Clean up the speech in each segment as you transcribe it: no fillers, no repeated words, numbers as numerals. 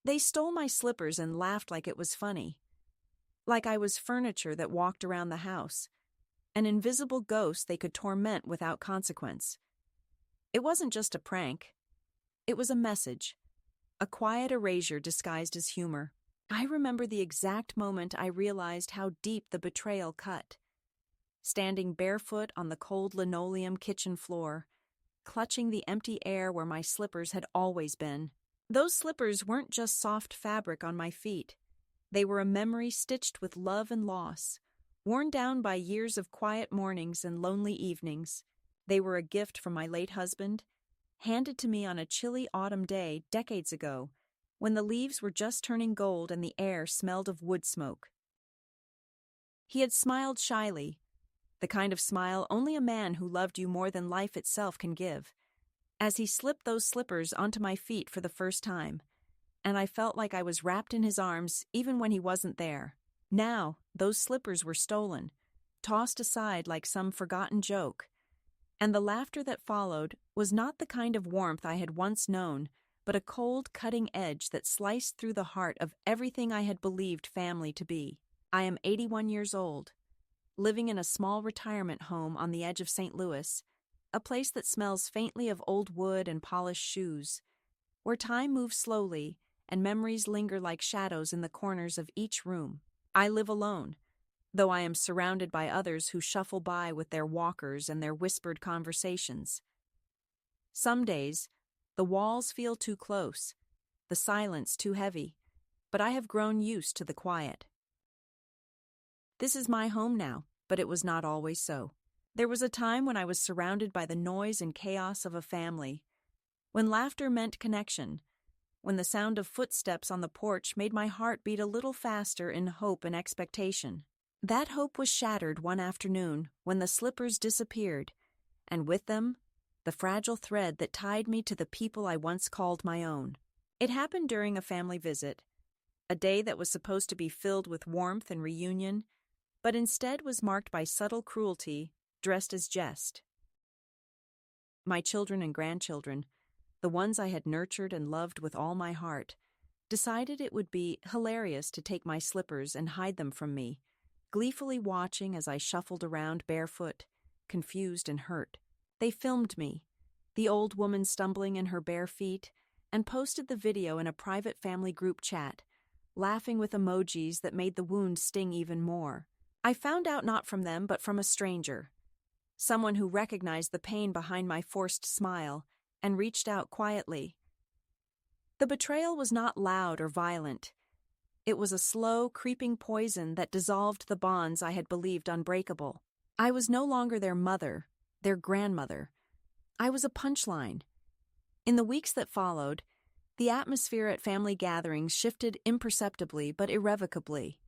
They stole my slippers and laughed like it was funny, like I was furniture that walked around the house, an invisible ghost they could torment without consequence. It wasn't just a prank. It was a message, a quiet erasure disguised as humor. I remember the exact moment I realized how deep the betrayal cut. Standing barefoot on the cold linoleum kitchen floor, clutching the empty air where my slippers had always been. Those slippers weren't just soft fabric on my feet. They were a memory stitched with love and loss, worn down by years of quiet mornings and lonely evenings. They were a gift from my late husband, handed to me on a chilly autumn day decades ago, when the leaves were just turning gold and the air smelled of wood smoke. He had smiled shyly, the kind of smile only a man who loved you more than life itself can give, as he slipped those slippers onto my feet for the first time, and I felt like I was wrapped in his arms even when he wasn't there. Now, those slippers were stolen, tossed aside like some forgotten joke, and the laughter that followed was not the kind of warmth I had once known, but a cold, cutting edge that sliced through the heart of everything I had believed family to be. I am 81 years old, living in a small retirement home on the edge of St. Louis, a place that smells faintly of old wood and polished shoes, where time moves slowly and memories linger like shadows in the corners of each room. I live alone, though I am surrounded by others who shuffle by with their walkers and their whispered conversations. Some days, the walls feel too close, the silence too heavy, but I have grown used to the quiet. This is my home now, but it was not always so. There was a time when I was surrounded by the noise and chaos of a family, when laughter meant connection, when the sound of footsteps on the porch made my heart beat a little faster in hope and expectation. That hope was shattered one afternoon when the slippers disappeared, and with them, the fragile thread that tied me to the people I once called my own. It happened during a family visit, a day that was supposed to be filled with warmth and reunion, but instead was marked by subtle cruelty dressed as jest. My children and grandchildren, the ones I had nurtured and loved with all my heart, decided it would be hilarious to take my slippers and hide them from me, gleefully watching as I shuffled around barefoot, confused and hurt. They filmed me, the old woman stumbling in her bare feet, and posted the video in a private family group chat, laughing with emojis that made the wound sting even more. I found out not from them but from a stranger, someone who recognized the pain behind my forced smile and reached out quietly. The betrayal was not loud or violent. It was a slow, creeping poison that dissolved the bonds I had believed unbreakable. I was no longer their mother, their grandmother. I was a punchline. In the weeks that followed, the atmosphere at family gatherings shifted imperceptibly but irrevocably.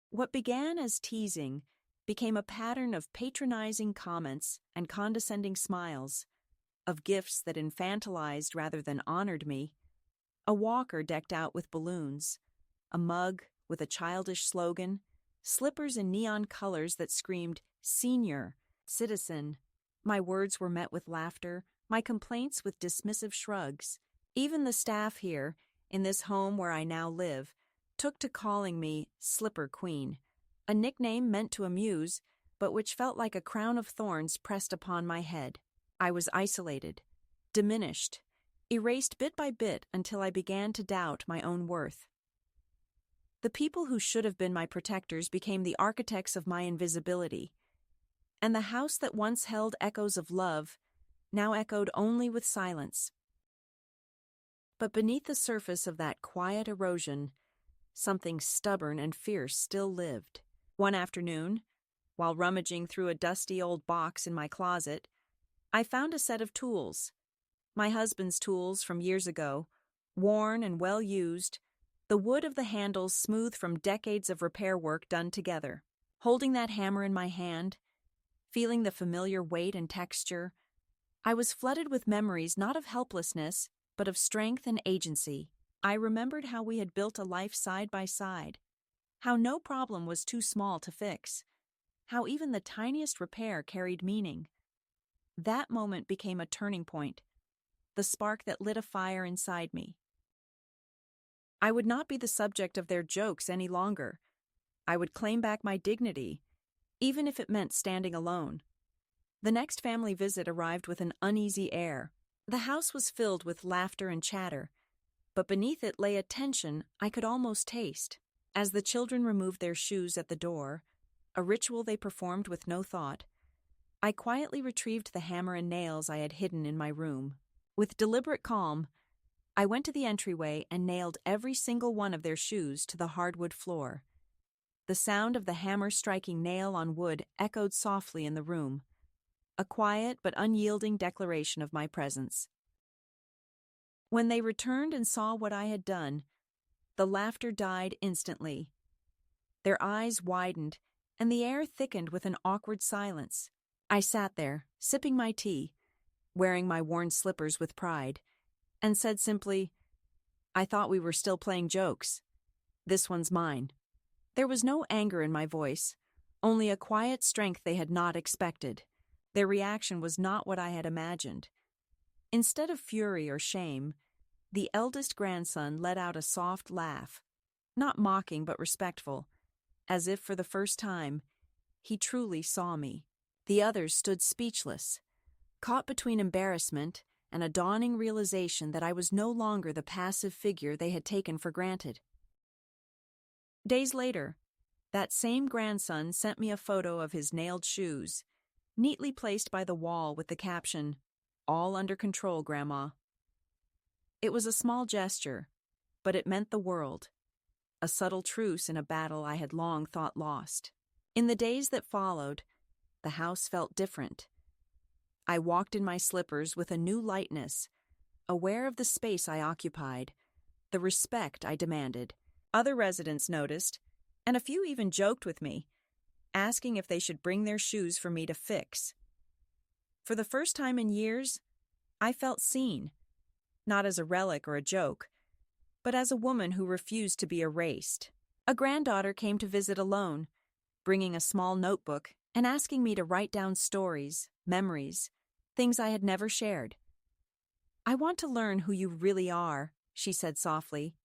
What began as teasing became a pattern of patronizing comments and condescending smiles, of gifts that infantilized rather than honored me, a walker decked out with balloons, a mug with a childish slogan, slippers in neon colors that screamed, "Senior," "Citizen." My words were met with laughter, my complaints with dismissive shrugs. Even the staff here, in this home where I now live, took to calling me Slipper Queen, a nickname meant to amuse, but which felt like a crown of thorns pressed upon my head. I was isolated, diminished, erased bit by bit until I began to doubt my own worth. The people who should have been my protectors became the architects of my invisibility, and the house that once held echoes of love now echoed only with silence. But beneath the surface of that quiet erosion, something stubborn and fierce still lived. One afternoon, while rummaging through a dusty old box in my closet, I found a set of tools. My husband's tools from years ago, worn and well used, the wood of the handles smooth from decades of repair work done together. Holding that hammer in my hand, feeling the familiar weight and texture, I was flooded with memories not of helplessness, but of strength and agency. I remembered how we had built a life side by side, how no problem was too small to fix, how even the tiniest repair carried meaning. That moment became a turning point, the spark that lit a fire inside me. I would not be the subject of their jokes any longer. I would claim back my dignity, even if it meant standing alone. The next family visit arrived with an uneasy air. The house was filled with laughter and chatter, but beneath it lay a tension I could almost taste. As the children removed their shoes at the door, a ritual they performed with no thought, I quietly retrieved the hammer and nails I had hidden in my room. With deliberate calm, I went to the entryway and nailed every single one of their shoes to the hardwood floor. The sound of the hammer striking nail on wood echoed softly in the room, a quiet but unyielding declaration of my presence. When they returned and saw what I had done, the laughter died instantly. Their eyes widened, and the air thickened with an awkward silence. I sat there, sipping my tea, wearing my worn slippers with pride, and said simply, "I thought we were still playing jokes. This one's mine." There was no anger in my voice, only a quiet strength they had not expected. Their reaction was not what I had imagined. Instead of fury or shame, the eldest grandson let out a soft laugh, not mocking but respectful, as if for the first time, he truly saw me. The others stood speechless, caught between embarrassment and a dawning realization that I was no longer the passive figure they had taken for granted. Days later, that same grandson sent me a photo of his nailed shoes, neatly placed by the wall with the caption, "All under control, Grandma." It was a small gesture, but it meant the world, a subtle truce in a battle I had long thought lost. In the days that followed, the house felt different. I walked in my slippers with a new lightness, aware of the space I occupied, the respect I demanded. Other residents noticed, and a few even joked with me, asking if they should bring their shoes for me to fix. For the first time in years, I felt seen, not as a relic or a joke, but as a woman who refused to be erased. A granddaughter came to visit alone, bringing a small notebook and asking me to write down stories, memories, things I had never shared. "I want to learn who you really are," she said softly.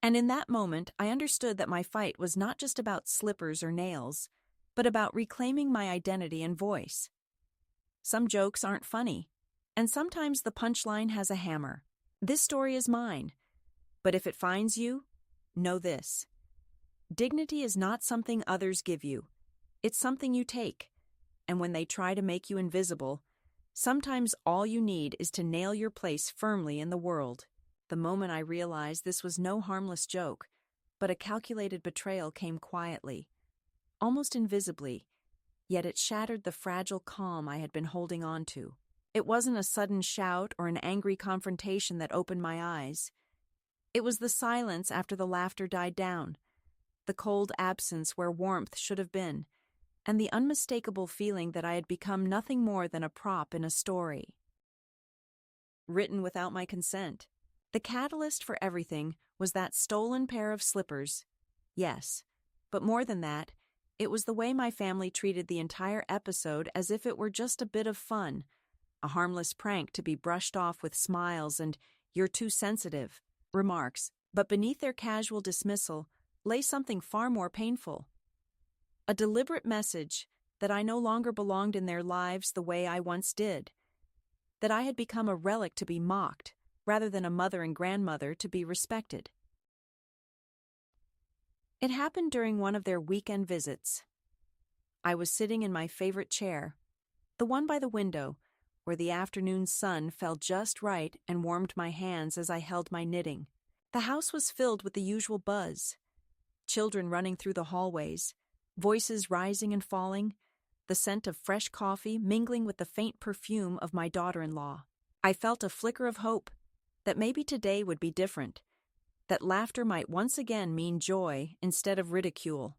And in that moment, I understood that my fight was not just about slippers or nails, but about reclaiming my identity and voice. Some jokes aren't funny, and sometimes the punchline has a hammer. This story is mine, but if it finds you, know this. Dignity is not something others give you. It's something you take, and when they try to make you invisible, sometimes all you need is to nail your place firmly in the world. The moment I realized this was no harmless joke, but a calculated betrayal came quietly, almost invisibly, yet it shattered the fragile calm I had been holding on to. It wasn't a sudden shout or an angry confrontation that opened my eyes. It was the silence after the laughter died down, the cold absence where warmth should have been, and the unmistakable feeling that I had become nothing more than a prop in a story, written without my consent. The catalyst for everything was that stolen pair of slippers. Yes, but more than that, it was the way my family treated the entire episode as if it were just a bit of fun, a harmless prank to be brushed off with smiles and "you're too sensitive" remarks. But beneath their casual dismissal lay something far more painful. A deliberate message that I no longer belonged in their lives the way I once did, that I had become a relic to be mocked, rather than a mother and grandmother to be respected. It happened during one of their weekend visits. I was sitting in my favorite chair, the one by the window, where the afternoon sun fell just right and warmed my hands as I held my knitting. The house was filled with the usual buzz, children running through the hallways, voices rising and falling, the scent of fresh coffee mingling with the faint perfume of my daughter-in-law. I felt a flicker of hope, that maybe today would be different, that laughter might once again mean joy instead of ridicule.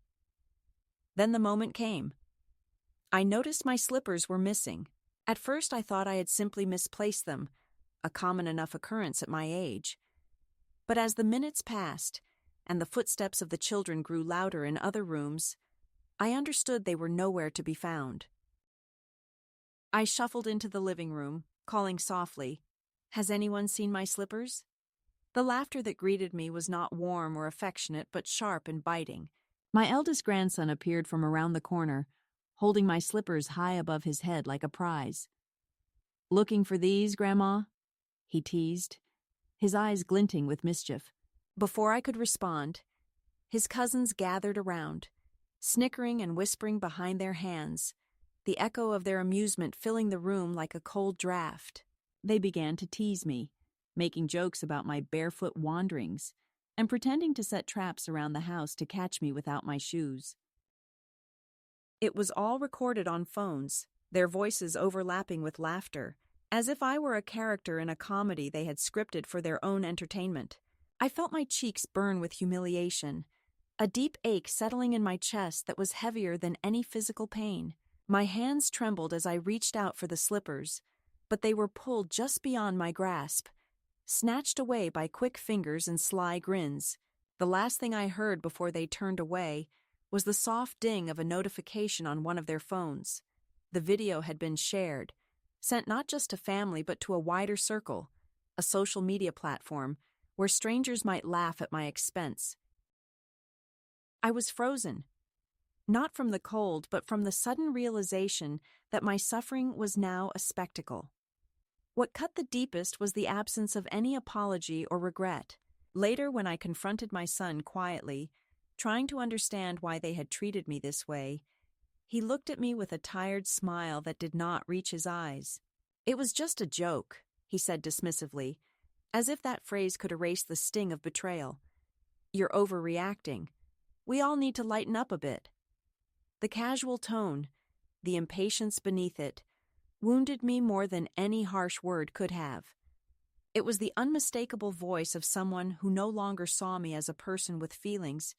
Then the moment came. I noticed my slippers were missing. At first I thought I had simply misplaced them, a common enough occurrence at my age. But as the minutes passed, and the footsteps of the children grew louder in other rooms, I understood they were nowhere to be found. I shuffled into the living room, calling softly, "Has anyone seen my slippers?" The laughter that greeted me was not warm or affectionate, but sharp and biting. My eldest grandson appeared from around the corner, holding my slippers high above his head like a prize. "Looking for these, Grandma?" he teased, his eyes glinting with mischief. Before I could respond, his cousins gathered around, snickering and whispering behind their hands, the echo of their amusement filling the room like a cold draft. They began to tease me, making jokes about my barefoot wanderings and pretending to set traps around the house to catch me without my shoes. It was all recorded on phones, their voices overlapping with laughter, as if I were a character in a comedy they had scripted for their own entertainment. I felt my cheeks burn with humiliation, a deep ache settling in my chest that was heavier than any physical pain. My hands trembled as I reached out for the slippers, but they were pulled just beyond my grasp, snatched away by quick fingers and sly grins. The last thing I heard before they turned away was the soft ding of a notification on one of their phones. The video had been shared, sent not just to family but to a wider circle, a social media platform where strangers might laugh at my expense. I was frozen, not from the cold but from the sudden realization that my suffering was now a spectacle. What cut the deepest was the absence of any apology or regret. Later, when I confronted my son quietly, trying to understand why they had treated me this way, he looked at me with a tired smile that did not reach his eyes. "It was just a joke," he said dismissively, as if that phrase could erase the sting of betrayal. "You're overreacting. We all need to lighten up a bit." The casual tone, the impatience beneath it, wounded me more than any harsh word could have. It was the unmistakable voice of someone who no longer saw me as a person with feelings,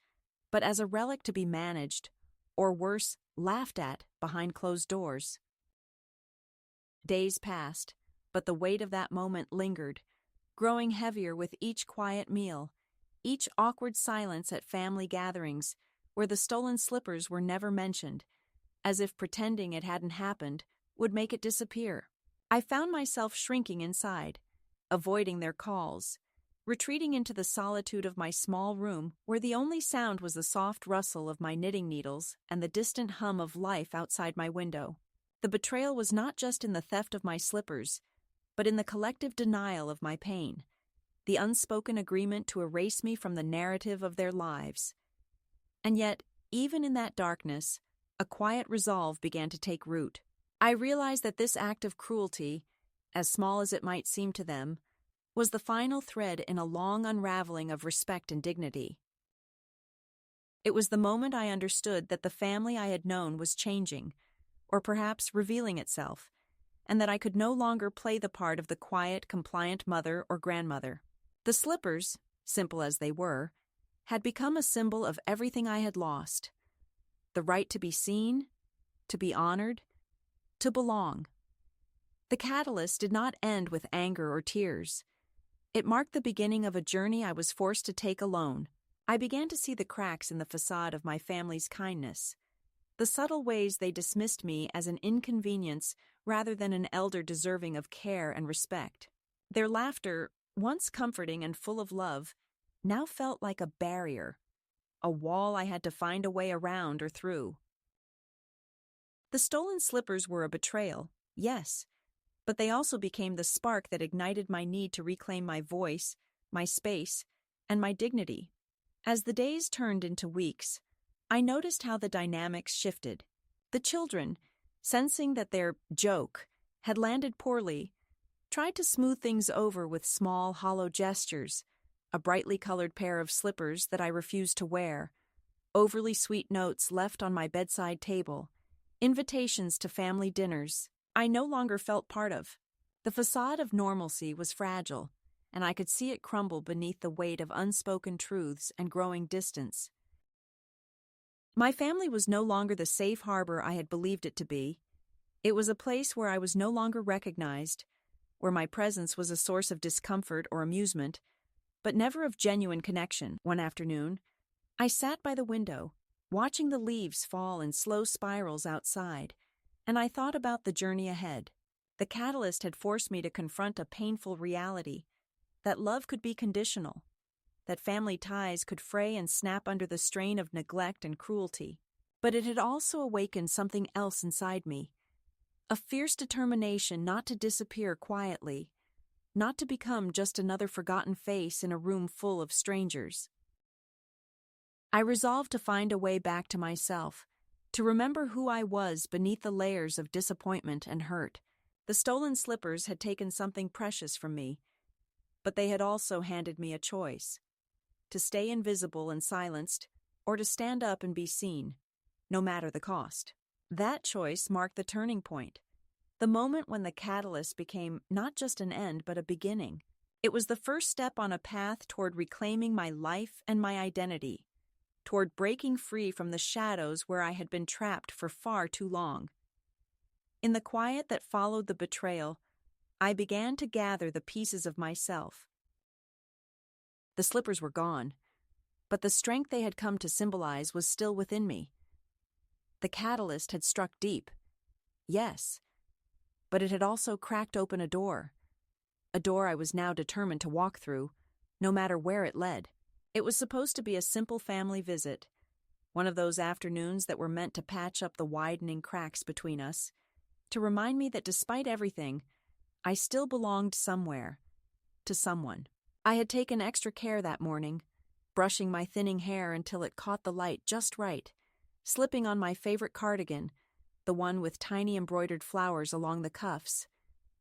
but as a relic to be managed, or worse, laughed at behind closed doors. Days passed, but the weight of that moment lingered, growing heavier with each quiet meal, each awkward silence at family gatherings where the stolen slippers were never mentioned, as if pretending it hadn't happened would make it disappear. I found myself shrinking inside, avoiding their calls, retreating into the solitude of my small room where the only sound was the soft rustle of my knitting needles and the distant hum of life outside my window. The betrayal was not just in the theft of my slippers, but in the collective denial of my pain, the unspoken agreement to erase me from the narrative of their lives. And yet, even in that darkness, a quiet resolve began to take root. I realized that this act of cruelty, as small as it might seem to them, was the final thread in a long unraveling of respect and dignity. It was the moment I understood that the family I had known was changing, or perhaps revealing itself, and that I could no longer play the part of the quiet, compliant mother or grandmother. The slippers, simple as they were, had become a symbol of everything I had lost: the right to be seen, to be honored, to belong. The catalyst did not end with anger or tears. It marked the beginning of a journey I was forced to take alone. I began to see the cracks in the facade of my family's kindness, the subtle ways they dismissed me as an inconvenience rather than an elder deserving of care and respect. Their laughter, once comforting and full of love, now felt like a barrier, a wall I had to find a way around or through. The stolen slippers were a betrayal, yes, but they also became the spark that ignited my need to reclaim my voice, my space, and my dignity. As the days turned into weeks, I noticed how the dynamics shifted. The children, sensing that their joke had landed poorly, tried to smooth things over with small, hollow gestures, a brightly colored pair of slippers that I refused to wear, overly sweet notes left on my bedside table, invitations to family dinners I no longer felt part of. The facade of normalcy was fragile, and I could see it crumble beneath the weight of unspoken truths and growing distance. My family was no longer the safe harbor I had believed it to be. It was a place where I was no longer recognized, where my presence was a source of discomfort or amusement, but never of genuine connection. One afternoon, I sat by the window, watching the leaves fall in slow spirals outside, and I thought about the journey ahead. The catalyst had forced me to confront a painful reality. that love could be conditional, that family ties could fray and snap under the strain of neglect and cruelty. But it had also awakened something else inside me, a fierce determination not to disappear quietly, not to become just another forgotten face in a room full of strangers. I resolved to find a way back to myself, to remember who I was beneath the layers of disappointment and hurt. The stolen slippers had taken something precious from me, but they had also handed me a choice: to stay invisible and silenced, or to stand up and be seen, no matter the cost. That choice marked the turning point, the moment when the catalyst became not just an end but a beginning. It was the first step on a path toward reclaiming my life and my identity, toward breaking free from the shadows where I had been trapped for far too long. In the quiet that followed the betrayal, I began to gather the pieces of myself. The slippers were gone, but the strength they had come to symbolize was still within me. The catalyst had struck deep, yes, but it had also cracked open a door I was now determined to walk through, no matter where it led. It was supposed to be a simple family visit, one of those afternoons that were meant to patch up the widening cracks between us, to remind me that despite everything, I still belonged somewhere, to someone. I had taken extra care that morning, brushing my thinning hair until it caught the light just right, slipping on my favorite cardigan, the one with tiny embroidered flowers along the cuffs,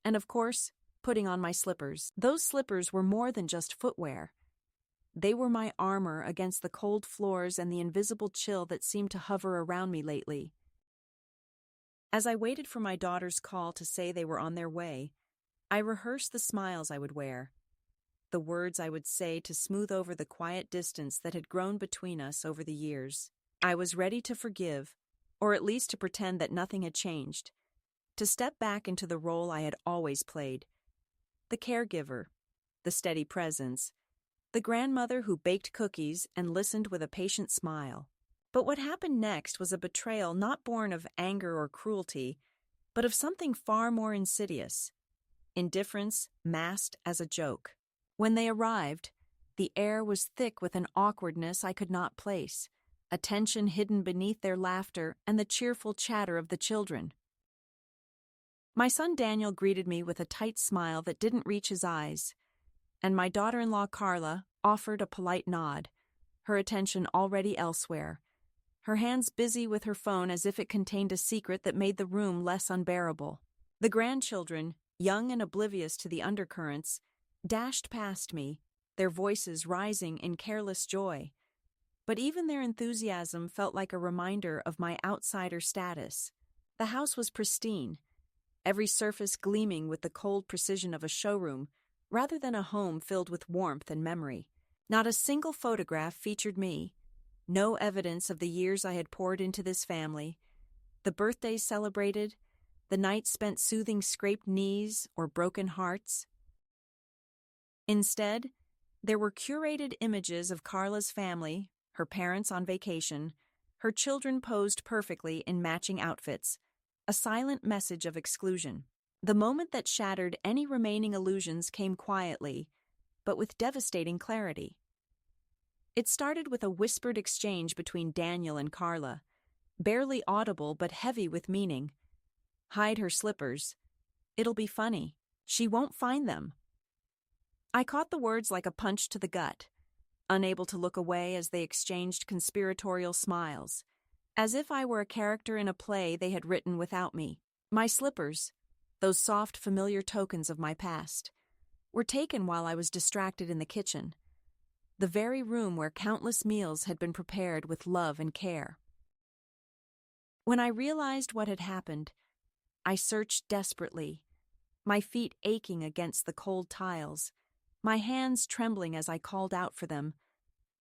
and of course, putting on my slippers. Those slippers were more than just footwear. They were my armor against the cold floors and the invisible chill that seemed to hover around me lately. As I waited for my daughter's call to say they were on their way, I rehearsed the smiles I would wear, the words I would say to smooth over the quiet distance that had grown between us over the years. I was ready to forgive, or at least to pretend that nothing had changed, to step back into the role I had always played: the caregiver, the steady presence, the grandmother who baked cookies and listened with a patient smile. But what happened next was a betrayal not born of anger or cruelty, but of something far more insidious: indifference masked as a joke. When they arrived, the air was thick with an awkwardness I could not place, a tension hidden beneath their laughter and the cheerful chatter of the children. My son Daniel greeted me with a tight smile that didn't reach his eyes, and my daughter-in-law Carla offered a polite nod, her attention already elsewhere, her hands busy with her phone as if it contained a secret that made the room less unbearable. The grandchildren, young and oblivious to the undercurrents, dashed past me, their voices rising in careless joy. But even their enthusiasm felt like a reminder of my outsider status. The house was pristine, every surface gleaming with the cold precision of a showroom, rather than a home filled with warmth and memory. Not a single photograph featured me, no evidence of the years I had poured into this family, the birthdays celebrated, the nights spent soothing scraped knees or broken hearts. Instead, there were curated images of Carla's family, her parents on vacation, her children posed perfectly in matching outfits, a silent message of exclusion. The moment that shattered any remaining illusions came quietly, but with devastating clarity. It started with a whispered exchange between Daniel and Carla, barely audible but heavy with meaning. "Hide her slippers. It'll be funny. She won't find them." I caught the words like a punch to the gut, unable to look away as they exchanged conspiratorial smiles, as if I were a character in a play they had written without me. My slippers, those soft, familiar tokens of my past, were taken while I was distracted in the kitchen, the very room where countless meals had been prepared with love and care. When I realized what had happened, I searched desperately, my feet aching against the cold tiles, my hands trembling as I called out for them,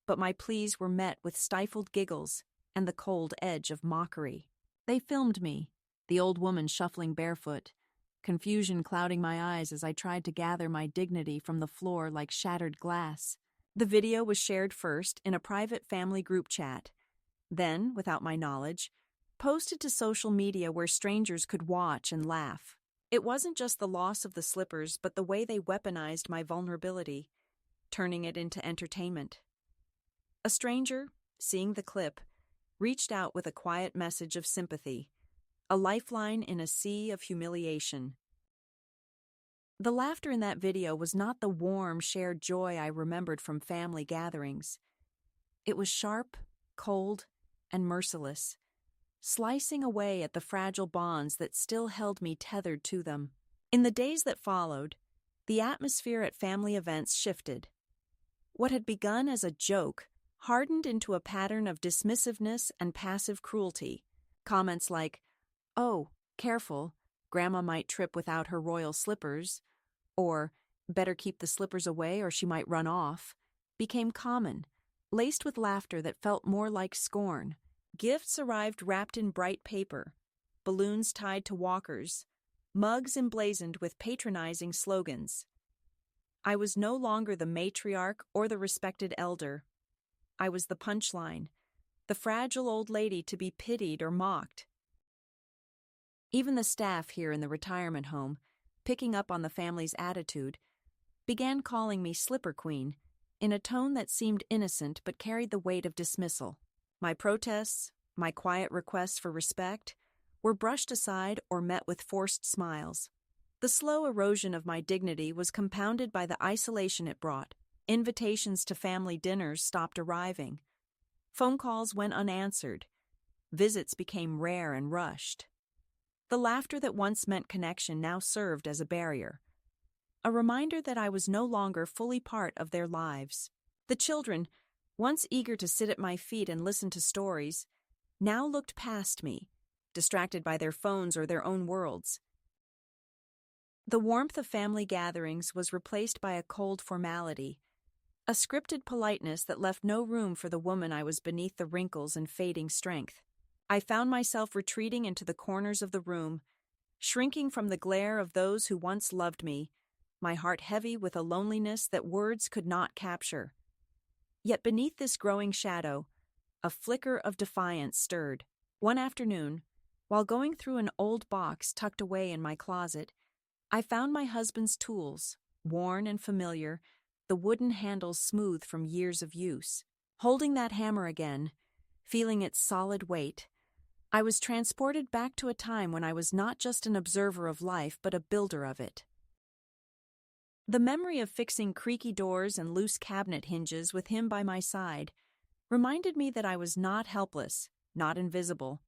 but my pleas were met with stifled giggles and the cold edge of mockery. They filmed me, the old woman shuffling barefoot, confusion clouding my eyes as I tried to gather my dignity from the floor like shattered glass. The video was shared first in a private family group chat, then, without my knowledge, posted to social media where strangers could watch and laugh. It wasn't just the loss of the slippers, but the way they weaponized my vulnerability, turning it into entertainment. A stranger, seeing the clip, reached out with a quiet message of sympathy, a lifeline in a sea of humiliation. The laughter in that video was not the warm, shared joy I remembered from family gatherings. It was sharp, cold, and merciless, slicing away at the fragile bonds that still held me tethered to them. In the days that followed, the atmosphere at family events shifted. What had begun as a joke hardened into a pattern of dismissiveness and passive cruelty. Comments like, "Oh, careful, Grandma might trip without her royal slippers," or "better keep the slippers away or she might run off," became common, laced with laughter that felt more like scorn. Gifts arrived wrapped in bright paper, balloons tied to walkers, mugs emblazoned with patronizing slogans. I was no longer the matriarch or the respected elder. I was the punchline, the fragile old lady to be pitied or mocked. Even the staff here in the retirement home, picking up on the family's attitude, began calling me Slipper Queen in a tone that seemed innocent but carried the weight of dismissal. My protests, my quiet requests for respect, were brushed aside or met with forced smiles. The slow erosion of my dignity was compounded by the isolation it brought. Invitations to family dinners stopped arriving. Phone calls went unanswered. Visits became rare and rushed. The laughter that once meant connection now served as a barrier, a reminder that I was no longer fully part of their lives. The children, once eager to sit at my feet and listen to stories, now looked past me, distracted by their phones or their own worlds. The warmth of family gatherings was replaced by a cold formality, a scripted politeness that left no room for the woman I was beneath the wrinkles and fading strength. I found myself retreating into the corners of the room, shrinking from the glare of those who once loved me, my heart heavy with a loneliness that words could not capture. Yet beneath this growing shadow, a flicker of defiance stirred. One afternoon, while going through an old box tucked away in my closet, I found my husband's tools, worn and familiar, the wooden handles smooth from years of use. Holding that hammer again, feeling its solid weight, I was transported back to a time when I was not just an observer of life but a builder of it. The memory of fixing creaky doors and loose cabinet hinges with him by my side reminded me that I was not helpless, not invisible,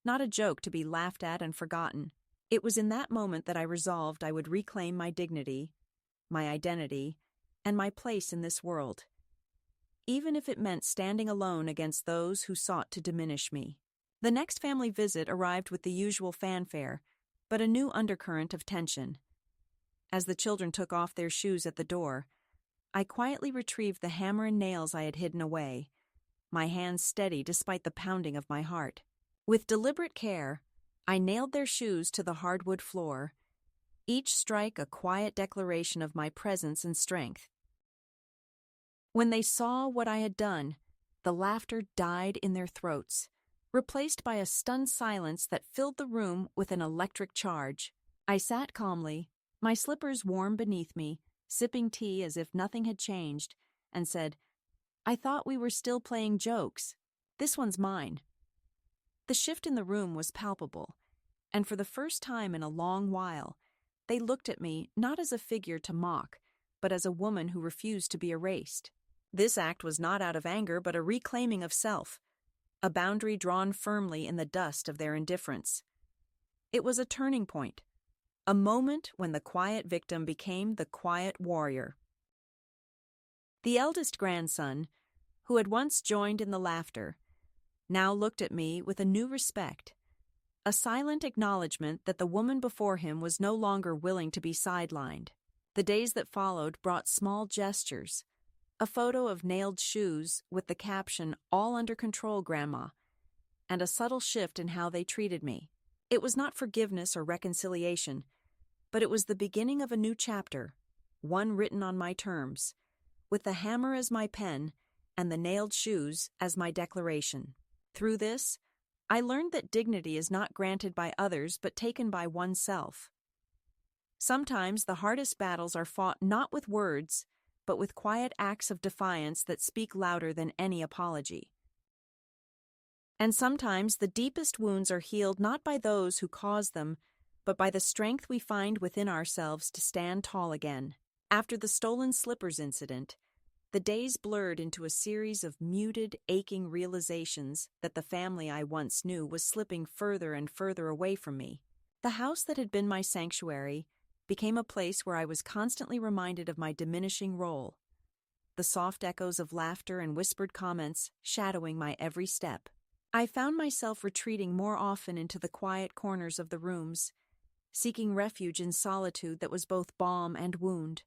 not a joke to be laughed at and forgotten. It was in that moment that I resolved I would reclaim my dignity, my identity, and my place in this world, even if it meant standing alone against those who sought to diminish me. The next family visit arrived with the usual fanfare, but a new undercurrent of tension. As the children took off their shoes at the door, I quietly retrieved the hammer and nails I had hidden away, my hands steady despite the pounding of my heart. With deliberate care, I nailed their shoes to the hardwood floor, each strike a quiet declaration of my presence and strength. When they saw what I had done, the laughter died in their throats, replaced by a stunned silence that filled the room with an electric charge. I sat calmly, my slippers warm beneath me, sipping tea as if nothing had changed, and said, "I thought we were still playing jokes. This one's mine." The shift in the room was palpable, and for the first time in a long while, they looked at me not as a figure to mock, but as a woman who refused to be erased. This act was not out of anger but a reclaiming of self, a boundary drawn firmly in the dust of their indifference. It was a turning point, a moment when the quiet victim became the quiet warrior. The eldest grandson, who had once joined in the laughter, now looked at me with a new respect, a silent acknowledgement that the woman before him was no longer willing to be sidelined. The days that followed brought small gestures, a photo of nailed shoes with the caption, "All under control, Grandma," and a subtle shift in how they treated me. It was not forgiveness or reconciliation, but it was the beginning of a new chapter, one written on my terms, with the hammer as my pen and the nailed shoes as my declaration. Through this, I learned that dignity is not granted by others but taken by oneself. Sometimes the hardest battles are fought not with words, but with quiet acts of defiance that speak louder than any apology. And sometimes the deepest wounds are healed not by those who cause them, but by the strength we find within ourselves to stand tall again. After the stolen slippers incident, the days blurred into a series of muted, aching realizations that the family I once knew was slipping further and further away from me. The house that had been my sanctuary became a place where I was constantly reminded of my diminishing role, the soft echoes of laughter and whispered comments shadowing my every step. I found myself retreating more often into the quiet corners of the rooms, seeking refuge in solitude that was both balm and wound.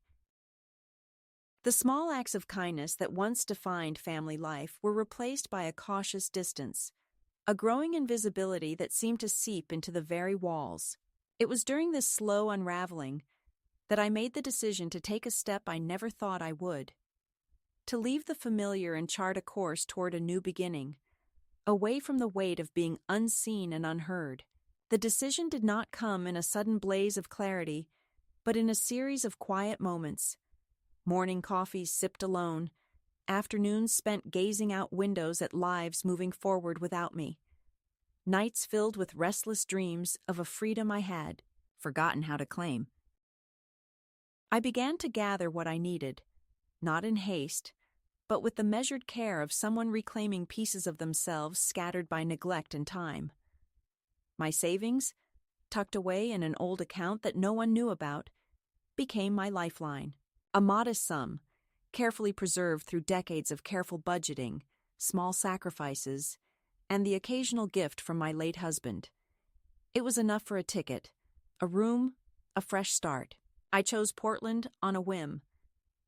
The small acts of kindness that once defined family life were replaced by a cautious distance, a growing invisibility that seemed to seep into the very walls. It was during this slow unraveling that I made the decision to take a step I never thought I would. To leave the familiar and chart a course toward a new beginning, away from the weight of being unseen and unheard. The decision did not come in a sudden blaze of clarity, but in a series of quiet moments. Morning coffees sipped alone, afternoons spent gazing out windows at lives moving forward without me. Nights filled with restless dreams of a freedom I had forgotten how to claim. I began to gather what I needed, not in haste, but with the measured care of someone reclaiming pieces of themselves scattered by neglect and time. My savings, tucked away in an old account that no one knew about, became my lifeline. A modest sum, carefully preserved through decades of careful budgeting, small sacrifices, and the occasional gift from my late husband. It was enough for a ticket, a room, a fresh start. I chose Portland on a whim,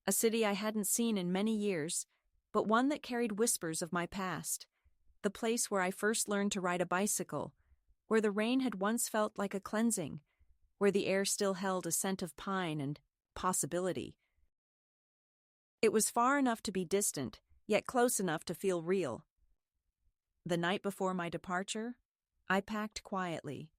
a city I hadn't seen in many years, but one that carried whispers of my past, the place where I first learned to ride a bicycle, where the rain had once felt like a cleansing, where the air still held a scent of pine and possibility. It was far enough to be distant, yet close enough to feel real. The night before my departure, I packed quietly,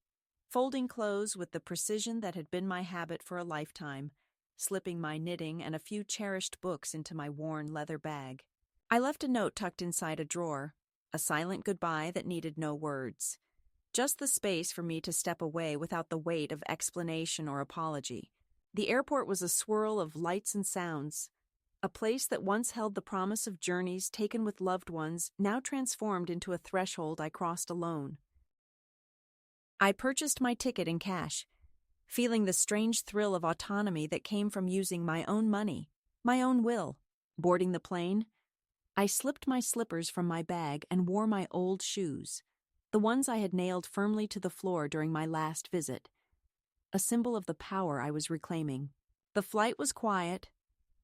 folding clothes with the precision that had been my habit for a lifetime, slipping my knitting and a few cherished books into my worn leather bag. I left a note tucked inside a drawer, a silent goodbye that needed no words, just the space for me to step away without the weight of explanation or apology. The airport was a swirl of lights and sounds, a place that once held the promise of journeys taken with loved ones now transformed into a threshold I crossed alone. I purchased my ticket in cash, feeling the strange thrill of autonomy that came from using my own money, my own will. Boarding the plane, I slipped my slippers from my bag and wore my old shoes, the ones I had nailed firmly to the floor during my last visit, a symbol of the power I was reclaiming. The flight was quiet,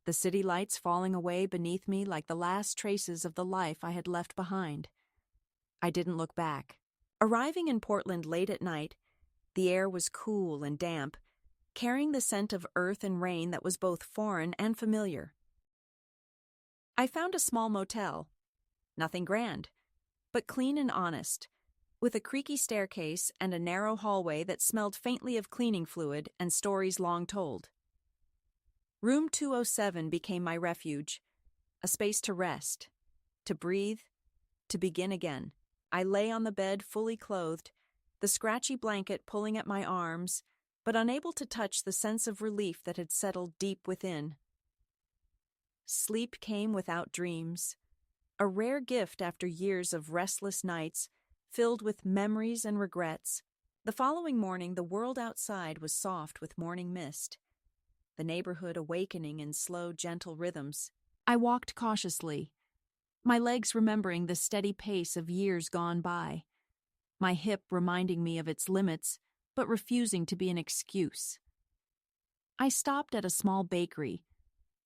the city lights falling away beneath me like the last traces of the life I had left behind. I didn't look back. Arriving in Portland late at night, the air was cool and damp, carrying the scent of earth and rain that was both foreign and familiar. I found a small motel, nothing grand, but clean and honest, with a creaky staircase and a narrow hallway that smelled faintly of cleaning fluid and stories long told. Room 207 became my refuge, a space to rest, to breathe, to begin again. I lay on the bed fully clothed, the scratchy blanket pulling at my arms, but unable to touch the sense of relief that had settled deep within. Sleep came without dreams, a rare gift after years of restless nights filled with memories and regrets. The following morning, the world outside was soft with morning mist, the neighborhood awakening in slow, gentle rhythms. I walked cautiously, my legs remembering the steady pace of years gone by, my hip reminding me of its limits, but refusing to be an excuse. I stopped at a small bakery,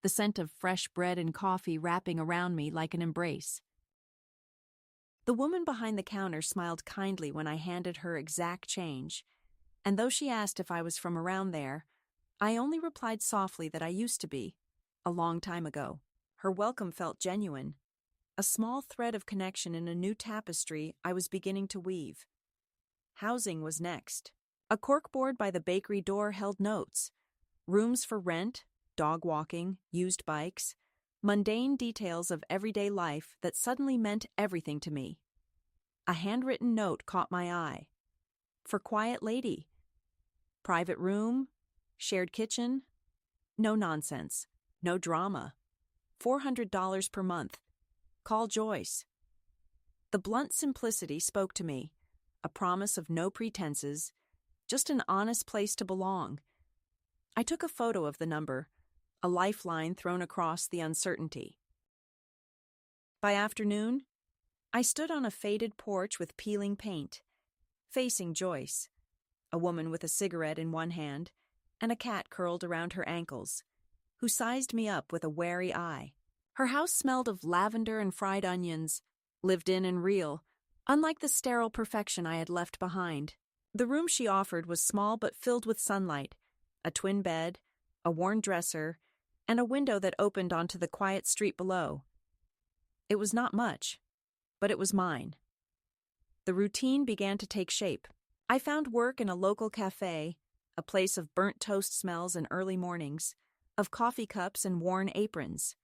the scent of fresh bread and coffee wrapping around me like an embrace. The woman behind the counter smiled kindly when I handed her exact change, and though she asked if I was from around there, I only replied softly that I used to be, a long time ago. Her welcome felt genuine, a small thread of connection in a new tapestry I was beginning to weave. Housing was next. A corkboard by the bakery door held notes, Rooms for rent, dog walking, used bikes, mundane details of everyday life that suddenly meant everything to me. A handwritten note caught my eye. For quiet lady. Private room, shared kitchen. No nonsense, no drama. $400 per month. Call Joyce. The blunt simplicity spoke to me, a promise of no pretenses, just an honest place to belong. I took a photo of the number, a lifeline thrown across the uncertainty. By afternoon, I stood on a faded porch with peeling paint, facing Joyce, a woman with a cigarette in one hand and a cat curled around her ankles, who sized me up with a wary eye. Her house smelled of lavender and fried onions, lived in and real, unlike the sterile perfection I had left behind. The room she offered was small but filled with sunlight, a twin bed, a worn dresser, and a window that opened onto the quiet street below. It was not much, but it was mine. The routine began to take shape. I found work in a local cafe, a place of burnt toast smells and early mornings, of coffee cups and worn aprons.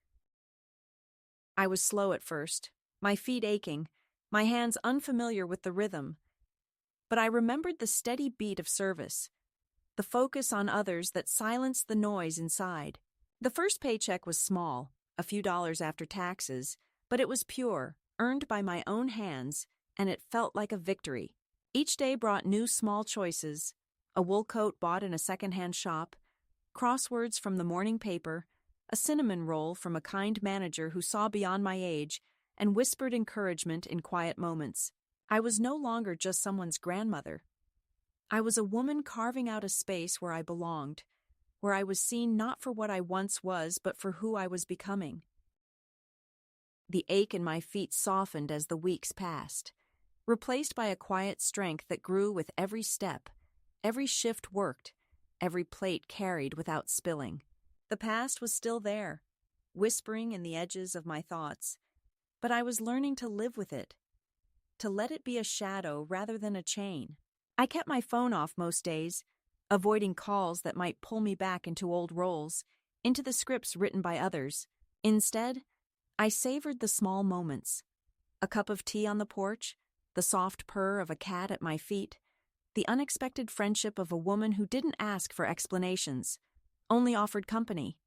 I was slow at first, my feet aching, my hands unfamiliar with the rhythm. But I remembered the steady beat of service, the focus on others that silenced the noise inside. The first paycheck was small, a few dollars after taxes, but it was pure, earned by my own hands, and it felt like a victory. Each day brought new small choices, a wool coat bought in a second-hand shop, crosswords from the morning paper, a cinnamon roll from a kind manager who saw beyond my age and whispered encouragement in quiet moments. I was no longer just someone's grandmother. I was a woman carving out a space where I belonged, where I was seen not for what I once was, but for who I was becoming. The ache in my feet softened as the weeks passed, replaced by a quiet strength that grew with every step. Every shift worked, every plate carried without spilling. The past was still there, whispering in the edges of my thoughts, but I was learning to live with it, to let it be a shadow rather than a chain. I kept my phone off most days, avoiding calls that might pull me back into old roles, into the scripts written by others. Instead, I savored the small moments. A cup of tea on the porch, the soft purr of a cat at my feet, the unexpected friendship of a woman who didn't ask for explanations, only offered company.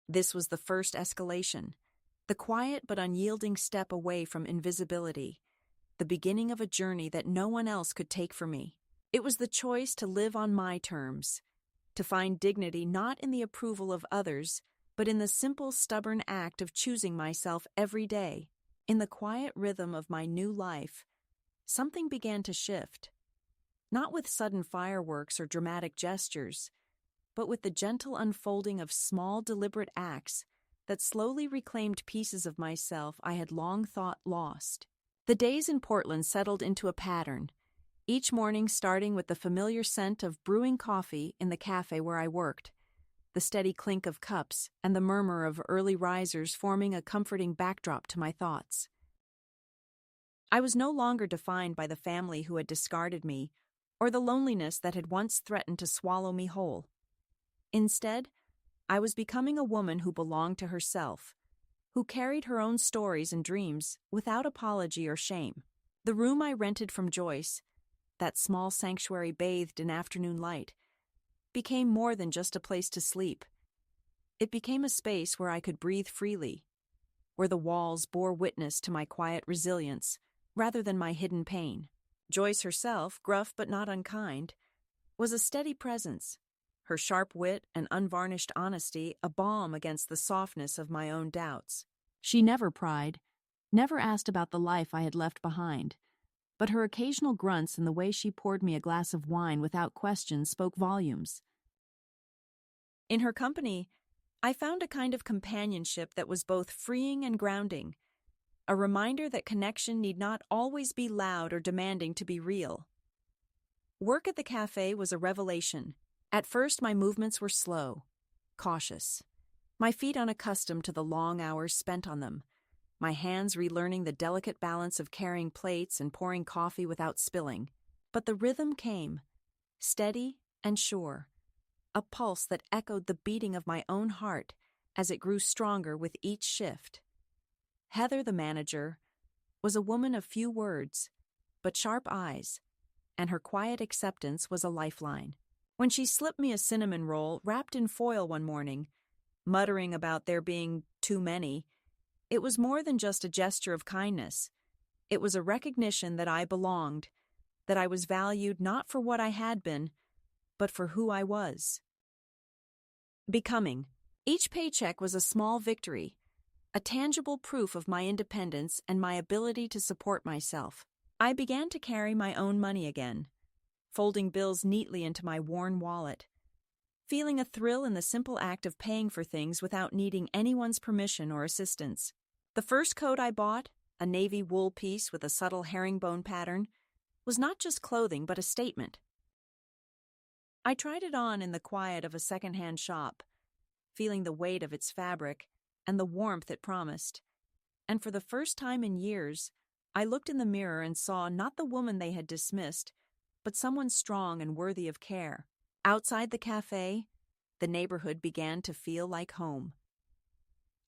This was the first escalation, the quiet but unyielding step away from invisibility, the beginning of a journey that no one else could take for me. It was the choice to live on my terms, to find dignity not in the approval of others, but in the simple, stubborn act of choosing myself every day. In the quiet rhythm of my new life, something began to shift. Not with sudden fireworks or dramatic gestures, but with the gentle unfolding of small, deliberate acts that slowly reclaimed pieces of myself I had long thought lost. The days in Portland settled into a pattern, each morning starting with the familiar scent of brewing coffee in the cafe where I worked, the steady clink of cups and the murmur of early risers forming a comforting backdrop to my thoughts. I was no longer defined by the family who had discarded me or the loneliness that had once threatened to swallow me whole. Instead, I was becoming a woman who belonged to herself, who carried her own stories and dreams without apology or shame. The room I rented from Joyce, that small sanctuary bathed in afternoon light, became more than just a place to sleep. It became a space where I could breathe freely, where the walls bore witness to my quiet resilience rather than my hidden pain. Joyce herself, gruff but not unkind, was a steady presence, her sharp wit and unvarnished honesty a balm against the softness of my own doubts. She never pried, never asked about the life I had left behind, but her occasional grunts and the way she poured me a glass of wine without question spoke volumes. In her company, I found a kind of companionship that was both freeing and grounding, a reminder that connection need not always be loud or demanding to be real. Work at the cafe was a revelation. At first, my movements were slow, cautious, my feet unaccustomed to the long hours spent on them, my hands relearning the delicate balance of carrying plates and pouring coffee without spilling. But the rhythm came, steady and sure, a pulse that echoed the beating of my own heart as it grew stronger with each shift. Heather, the manager, was a woman of few words, but sharp eyes, and her quiet acceptance was a lifeline. When she slipped me a cinnamon roll wrapped in foil one morning, muttering about there being too many, it was more than just a gesture of kindness. It was a recognition that I belonged, that I was valued not for what I had been, but for who I was. Becoming. Each paycheck was a small victory, a tangible proof of my independence and my ability to support myself. I began to carry my own money again, folding bills neatly into my worn wallet, feeling a thrill in the simple act of paying for things without needing anyone's permission or assistance. The first coat I bought, a navy wool piece with a subtle herringbone pattern, was not just clothing but a statement. I tried it on in the quiet of a second-hand shop, feeling the weight of its fabric and the warmth it promised. And for the first time in years, I looked in the mirror and saw not the woman they had dismissed, but someone strong and worthy of care. Outside the cafe, the neighborhood began to feel like home.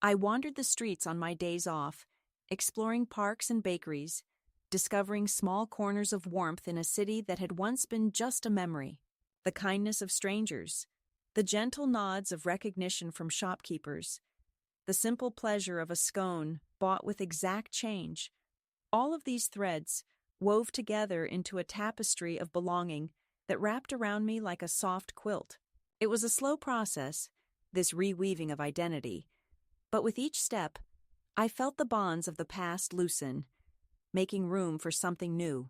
I wandered the streets on my days off, exploring parks and bakeries, discovering small corners of warmth in a city that had once been just a memory. The kindness of strangers, the gentle nods of recognition from shopkeepers, the simple pleasure of a scone bought with exact change, all of these threads wove together into a tapestry of belonging that wrapped around me like a soft quilt. It was a slow process, this reweaving of identity, but with each step, I felt the bonds of the past loosen, making room for something new.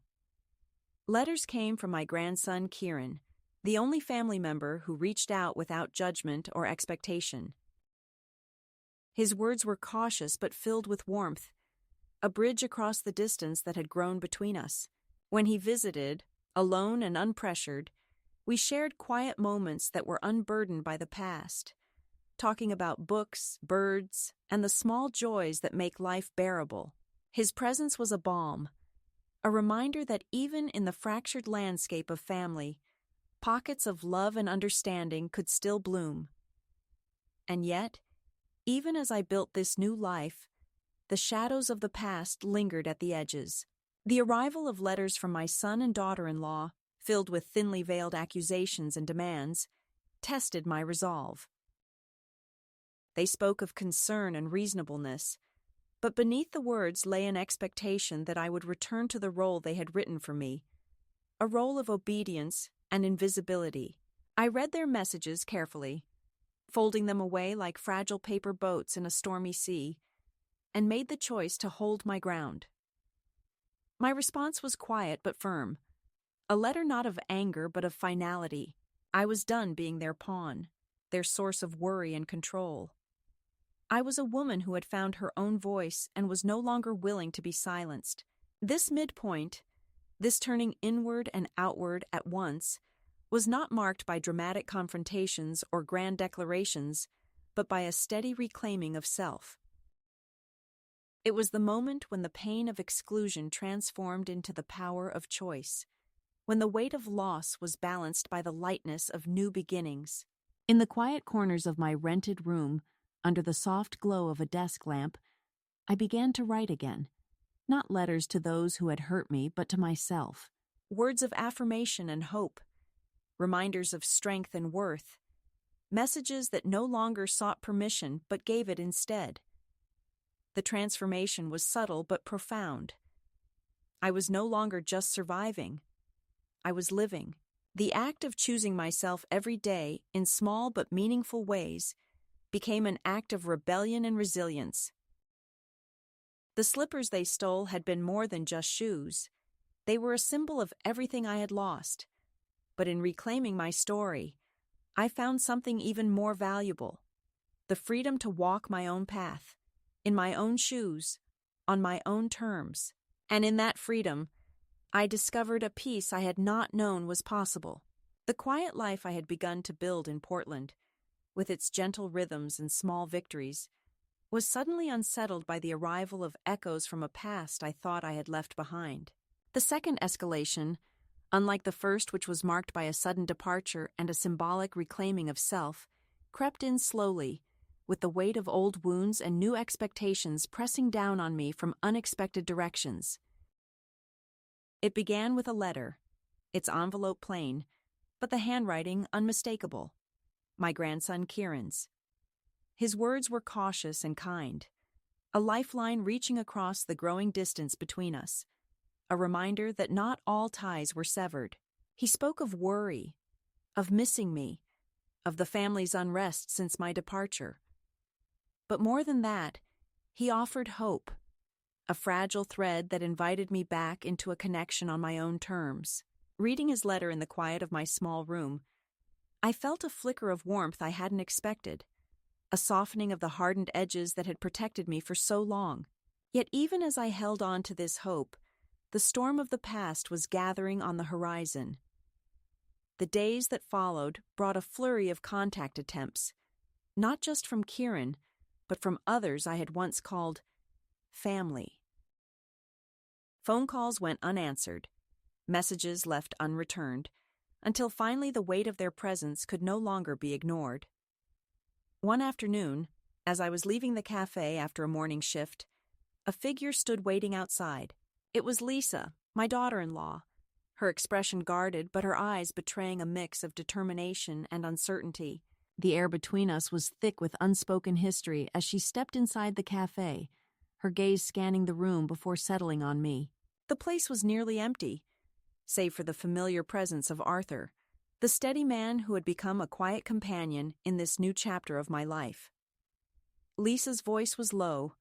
Letters came from my grandson Kieran, the only family member who reached out without judgment or expectation. His words were cautious but filled with warmth, a bridge across the distance that had grown between us. When he visited, alone and unpressured, we shared quiet moments that were unburdened by the past, talking about books, birds, and the small joys that make life bearable. His presence was a balm, a reminder that even in the fractured landscape of family, pockets of love and understanding could still bloom. And yet, even as I built this new life, the shadows of the past lingered at the edges. The arrival of letters from my son and daughter-in-law, filled with thinly veiled accusations and demands, tested my resolve. They spoke of concern and reasonableness, but beneath the words lay an expectation that I would return to the role they had written for me, a role of obedience and invisibility. I read their messages carefully, folding them away like fragile paper boats in a stormy sea, and made the choice to hold my ground. My response was quiet but firm, a letter not of anger but of finality. I was done being their pawn, their source of worry and control. I was a woman who had found her own voice and was no longer willing to be silenced. This midpoint, this turning inward and outward at once, was not marked by dramatic confrontations or grand declarations, but by a steady reclaiming of self. It was the moment when the pain of exclusion transformed into the power of choice, when the weight of loss was balanced by the lightness of new beginnings. In the quiet corners of my rented room, under the soft glow of a desk lamp, I began to write again, not letters to those who had hurt me, but to myself. Words of affirmation and hope, reminders of strength and worth, messages that no longer sought permission but gave it instead. The transformation was subtle but profound. I was no longer just surviving. I was living. The act of choosing myself every day in small but meaningful ways became an act of rebellion and resilience. The slippers they stole had been more than just shoes. They were a symbol of everything I had lost. But in reclaiming my story, I found something even more valuable: the freedom to walk my own path, in my own shoes, on my own terms. And in that freedom, I discovered a peace I had not known was possible. The quiet life I had begun to build in Portland, with its gentle rhythms and small victories, was suddenly unsettled by the arrival of echoes from a past I thought I had left behind. The second escalation, unlike the first, which was marked by a sudden departure and a symbolic reclaiming of self, crept in slowly, with the weight of old wounds and new expectations pressing down on me from unexpected directions. It began with a letter, its envelope plain, but the handwriting unmistakable. My grandson Kieran's. His words were cautious and kind, a lifeline reaching across the growing distance between us, a reminder that not all ties were severed. He spoke of worry, of missing me, of the family's unrest since my departure. But more than that, he offered hope, a fragile thread that invited me back into a connection on my own terms. Reading his letter in the quiet of my small room, I felt a flicker of warmth I hadn't expected, a softening of the hardened edges that had protected me for so long. Yet even as I held on to this hope, the storm of the past was gathering on the horizon. The days that followed brought a flurry of contact attempts, not just from Kieran, but from others I had once called family. Phone calls went unanswered, messages left unreturned, until finally the weight of their presence could no longer be ignored. One afternoon, as I was leaving the cafe after a morning shift, a figure stood waiting outside. It was Lisa, my daughter-in-law, her expression guarded but her eyes betraying a mix of determination and uncertainty. The air between us was thick with unspoken history as she stepped inside the cafe, her gaze scanning the room before settling on me. The place was nearly empty, save for the familiar presence of Arthur, the steady man who had become a quiet companion in this new chapter of my life. Lisa's voice was low,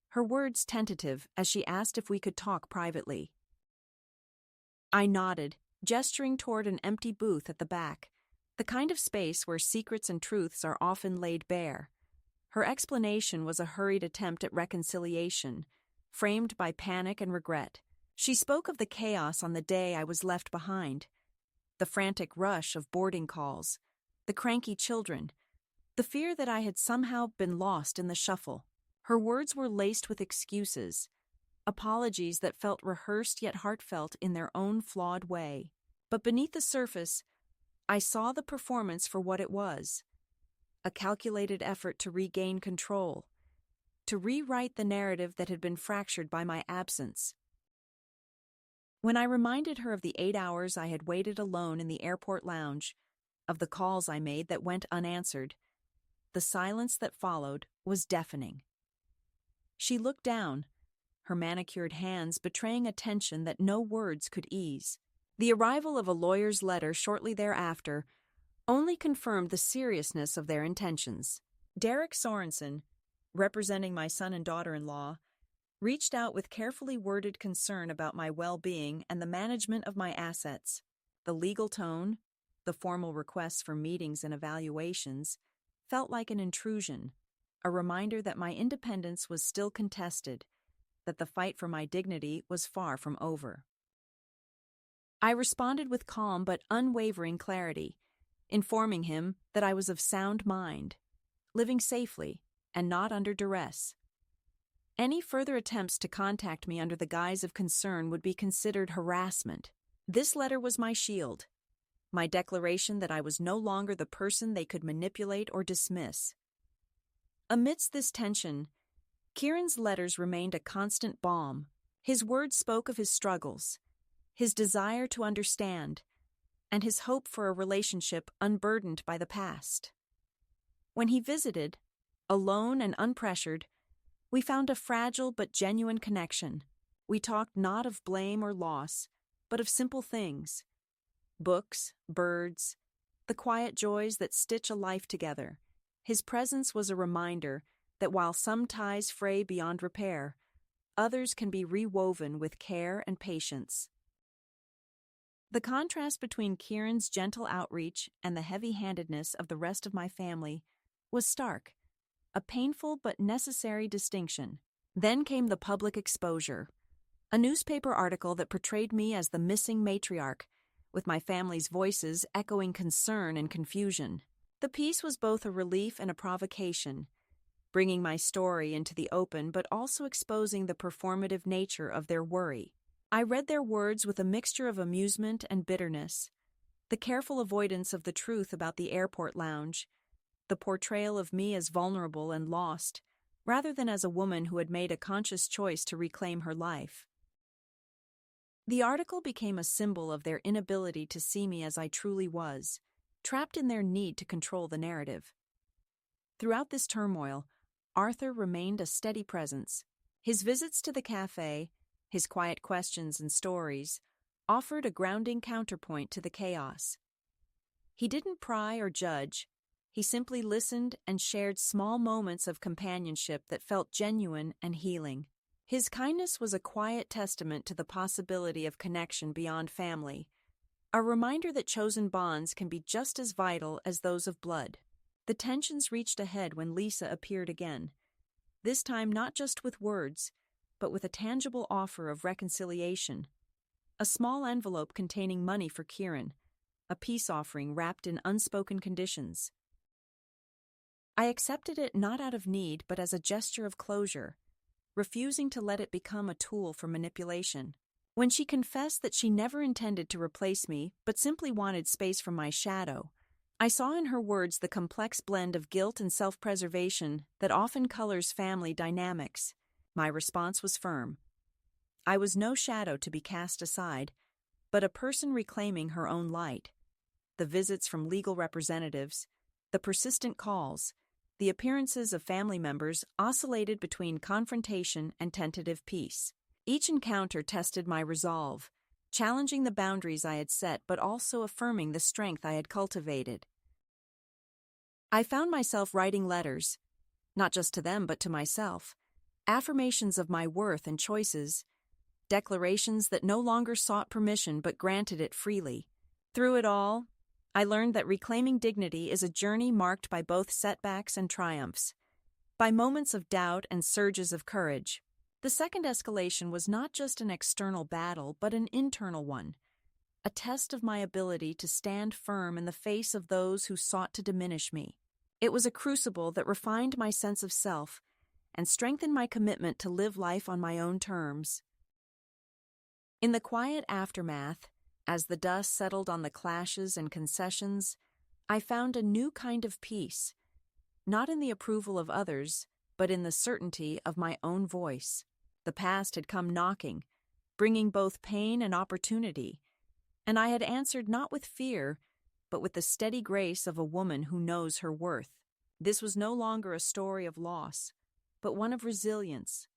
her words tentative as she asked if we could talk privately. I nodded, gesturing toward an empty booth at the back, the kind of space where secrets and truths are often laid bare. Her explanation was a hurried attempt at reconciliation, framed by panic and regret. She spoke of the chaos on the day I was left behind, the frantic rush of boarding calls, the cranky children, the fear that I had somehow been lost in the shuffle. Her words were laced with excuses, apologies that felt rehearsed yet heartfelt in their own flawed way. But beneath the surface, I saw the performance for what it was, a calculated effort to regain control, to rewrite the narrative that had been fractured by my absence. When I reminded her of the 8 hours I had waited alone in the airport lounge, of the calls I made that went unanswered, the silence that followed was deafening. She looked down, her manicured hands betraying a tension that no words could ease. The arrival of a lawyer's letter shortly thereafter only confirmed the seriousness of their intentions. Derek Sorensen, representing my son and daughter-in-law, reached out with carefully worded concern about my well-being and the management of my assets. The legal tone, the formal requests for meetings and evaluations, felt like an intrusion, a reminder that my independence was still contested, that the fight for my dignity was far from over. I responded with calm but unwavering clarity, informing him that I was of sound mind, living safely, and not under duress. Any further attempts to contact me under the guise of concern would be considered harassment. This letter was my shield, my declaration that I was no longer the person they could manipulate or dismiss. Amidst this tension, Kieran's letters remained a constant balm. His words spoke of his struggles, his desire to understand, and his hope for a relationship unburdened by the past. When he visited, alone and unpressured, we found a fragile but genuine connection. We talked not of blame or loss, but of simple things. Books, birds, the quiet joys that stitch a life together. His presence was a reminder that while some ties fray beyond repair, others can be rewoven with care and patience. The contrast between Kieran's gentle outreach and the heavy-handedness of the rest of my family was stark, a painful but necessary distinction. Then came the public exposure, a newspaper article that portrayed me as the missing matriarch, with my family's voices echoing concern and confusion. The piece was both a relief and a provocation, bringing my story into the open but also exposing the performative nature of their worry. I read their words with a mixture of amusement and bitterness, the careful avoidance of the truth about the airport lounge, the portrayal of me as vulnerable and lost, rather than as a woman who had made a conscious choice to reclaim her life. The article became a symbol of their inability to see me as I truly was, trapped in their need to control the narrative. Throughout this turmoil, Arthur remained a steady presence. His visits to the cafe, his quiet questions and stories, offered a grounding counterpoint to the chaos. He didn't pry or judge. He simply listened and shared small moments of companionship that felt genuine and healing. His kindness was a quiet testament to the possibility of connection beyond family, a reminder that chosen bonds can be just as vital as those of blood. The tensions reached a head when Lisa appeared again, this time not just with words, but with a tangible offer of reconciliation. A small envelope containing money for Kieran, a peace offering wrapped in unspoken conditions. I accepted it not out of need but as a gesture of closure, refusing to let it become a tool for manipulation. When she confessed that she never intended to replace me but simply wanted space from my shadow, I saw in her words the complex blend of guilt and self-preservation that often colors family dynamics. My response was firm. I was no shadow to be cast aside, but a person reclaiming her own light. The visits from legal representatives, the persistent calls, the appearances of family members oscillated between confrontation and tentative peace. Each encounter tested my resolve, challenging the boundaries I had set but also affirming the strength I had cultivated. I found myself writing letters, not just to them but to myself, affirmations of my worth and choices, declarations that no longer sought permission but granted it freely. Through it all, I learned that reclaiming dignity is a journey marked by both setbacks and triumphs, by moments of doubt and surges of courage. The second escalation was not just an external battle, but an internal one, a test of my ability to stand firm in the face of those who sought to diminish me. It was a crucible that refined my sense of self and strengthened my commitment to live life on my own terms. In the quiet aftermath, as the dust settled on the clashes and concessions, I found a new kind of peace, not in the approval of others, but in the certainty of my own voice. The past had come knocking, bringing both pain and opportunity, and I had answered not with fear, but with the steady grace of a woman who knows her worth. This was no longer a story of loss, but one of resilience,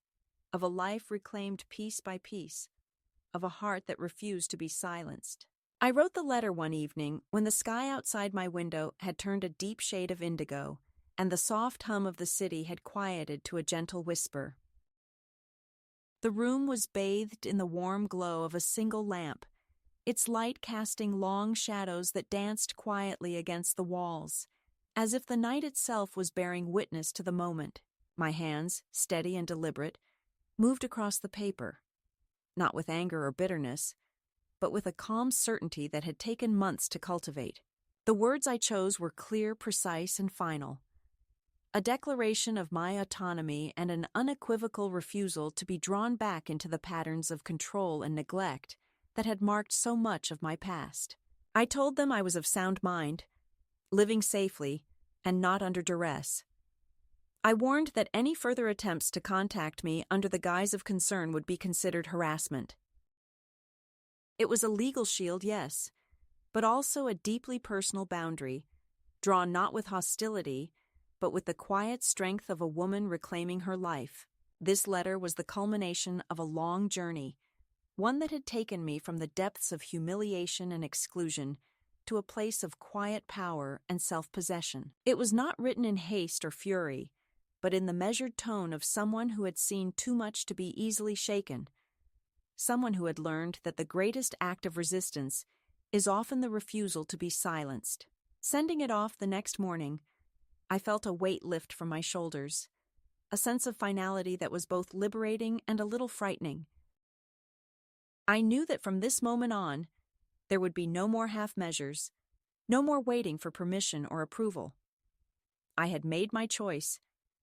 of a life reclaimed piece by piece, of a heart that refused to be silenced. I wrote the letter one evening when the sky outside my window had turned a deep shade of indigo, and the soft hum of the city had quieted to a gentle whisper. The room was bathed in the warm glow of a single lamp, its light casting long shadows that danced quietly against the walls, as if the night itself was bearing witness to the moment. My hands, steady and deliberate, moved across the paper, not with anger or bitterness, but with a calm certainty that had taken months to cultivate. The words I chose were clear, precise, and final. A declaration of my autonomy and an unequivocal refusal to be drawn back into the patterns of control and neglect that had marked so much of my past. I told them I was of sound mind, living safely, and not under duress. I warned that any further attempts to contact me under the guise of concern would be considered harassment. It was a legal shield, yes, but also a deeply personal boundary, drawn not with hostility, but with the quiet strength of a woman reclaiming her life. This letter was the culmination of a long journey, one that had taken me from the depths of humiliation and exclusion to a place of quiet power and self-possession. It was not written in haste or fury, but in the measured tone of someone who had seen too much to be easily shaken, someone who had learned that the greatest act of resistance is often the refusal to be silenced. Sending it off the next morning, I felt a weight lift from my shoulders, a sense of finality that was both liberating and a little frightening. I knew that from this moment on, there would be no more half measures, no more waiting for permission or approval. I had made my choice,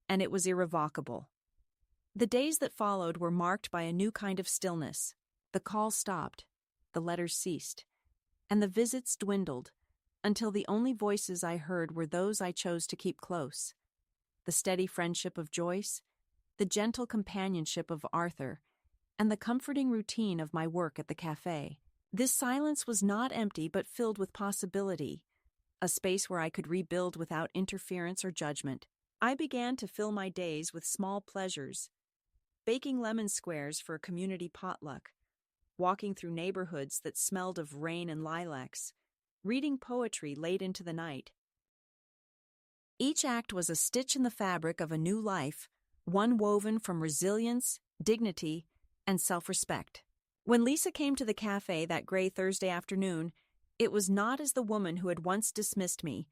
and it was irrevocable. The days that followed were marked by a new kind of stillness, The call stopped, the letters ceased, and the visits dwindled until the only voices I heard were those I chose to keep close. The steady friendship of Joyce, the gentle companionship of Arthur, and the comforting routine of my work at the cafe. This silence was not empty but filled with possibility, a space where I could rebuild without interference or judgment. I began to fill my days with small pleasures, baking lemon squares for a community potluck, walking through neighborhoods that smelled of rain and lilacs, reading poetry late into the night. Each act was a stitch in the fabric of a new life, one woven from resilience, dignity, and self-respect. When Lisa came to the cafe that gray Thursday afternoon, it was not as the woman who had once dismissed me,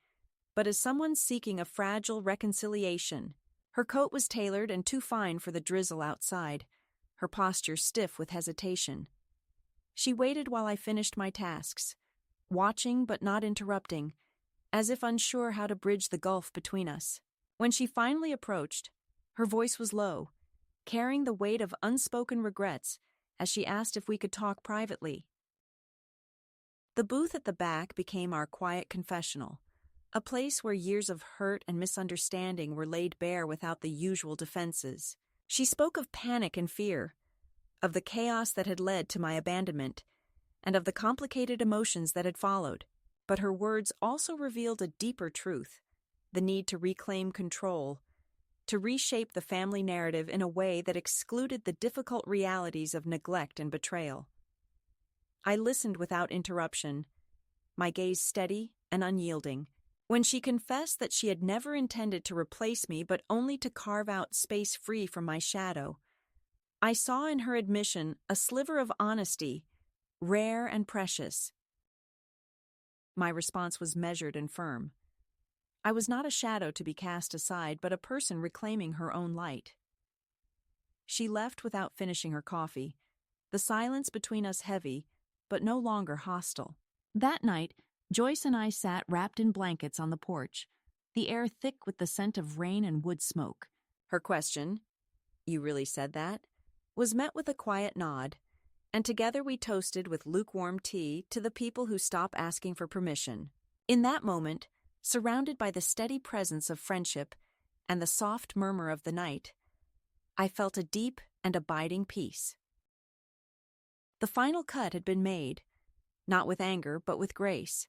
but as someone seeking a fragile reconciliation. Her coat was tailored and too fine for the drizzle outside, her posture stiff with hesitation. She waited while I finished my tasks, watching but not interrupting, as if unsure how to bridge the gulf between us. When she finally approached, her voice was low, carrying the weight of unspoken regrets as she asked if we could talk privately. The booth at the back became our quiet confessional, a place where years of hurt and misunderstanding were laid bare without the usual defenses. She spoke of panic and fear, of the chaos that had led to my abandonment, and of the complicated emotions that had followed. But her words also revealed a deeper truth, the need to reclaim control, to reshape the family narrative in a way that excluded the difficult realities of neglect and betrayal. I listened without interruption, my gaze steady and unyielding. When she confessed that she had never intended to replace me but only to carve out space free from my shadow, I saw in her admission a sliver of honesty, rare and precious. My response was measured and firm. I was not a shadow to be cast aside, but a person reclaiming her own light. She left without finishing her coffee, the silence between us heavy, but no longer hostile. That night, Joyce and I sat wrapped in blankets on the porch, the air thick with the scent of rain and wood smoke. Her question, "You really said that?" was met with a quiet nod, and together we toasted with lukewarm tea to the people who stop asking for permission. In that moment, surrounded by the steady presence of friendship and the soft murmur of the night, I felt a deep and abiding peace. The final cut had been made, not with anger but with grace,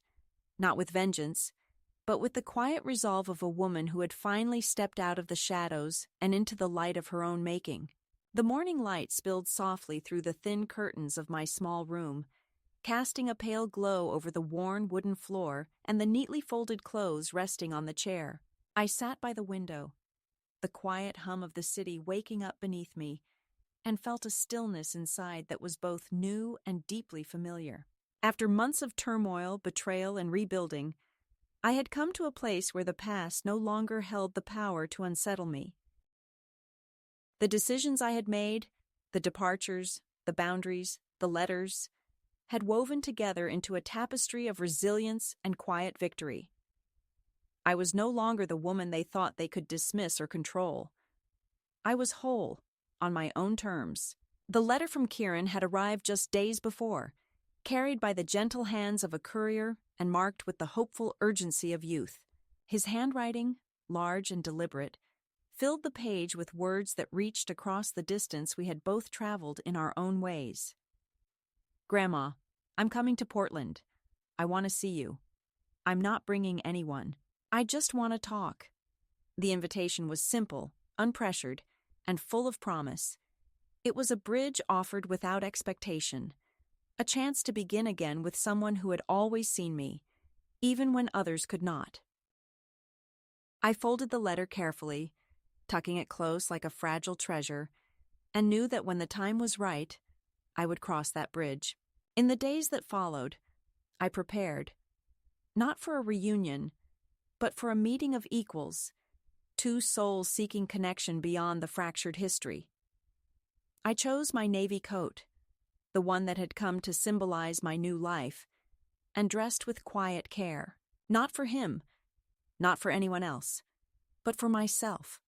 not with vengeance, but with the quiet resolve of a woman who had finally stepped out of the shadows and into the light of her own making. The morning light spilled softly through the thin curtains of my small room, casting a pale glow over the worn wooden floor and the neatly folded clothes resting on the chair. I sat by the window, the quiet hum of the city waking up beneath me, and felt a stillness inside that was both new and deeply familiar. After months of turmoil, betrayal, and rebuilding, I had come to a place where the past no longer held the power to unsettle me. The decisions I had made, the departures, the boundaries, the letters, had woven together into a tapestry of resilience and quiet victory. I was no longer the woman they thought they could dismiss or control. I was whole, on my own terms. The letter from Kieran had arrived just days before, carried by the gentle hands of a courier and marked with the hopeful urgency of youth. His handwriting, large and deliberate, filled the page with words that reached across the distance we had both traveled in our own ways. "Grandma, I'm coming to Portland. I want to see you. I'm not bringing anyone. I just want to talk." The invitation was simple, unpressured, and full of promise. It was a bridge offered without expectation, a chance to begin again with someone who had always seen me, even when others could not. I folded the letter carefully, tucking it close like a fragile treasure, and knew that when the time was right, I would cross that bridge. In the days that followed, I prepared, not for a reunion, but for a meeting of equals, two souls seeking connection beyond the fractured history. I chose my navy coat, the one that had come to symbolize my new life, and dressed with quiet care, not for him, not for anyone else, but for myself,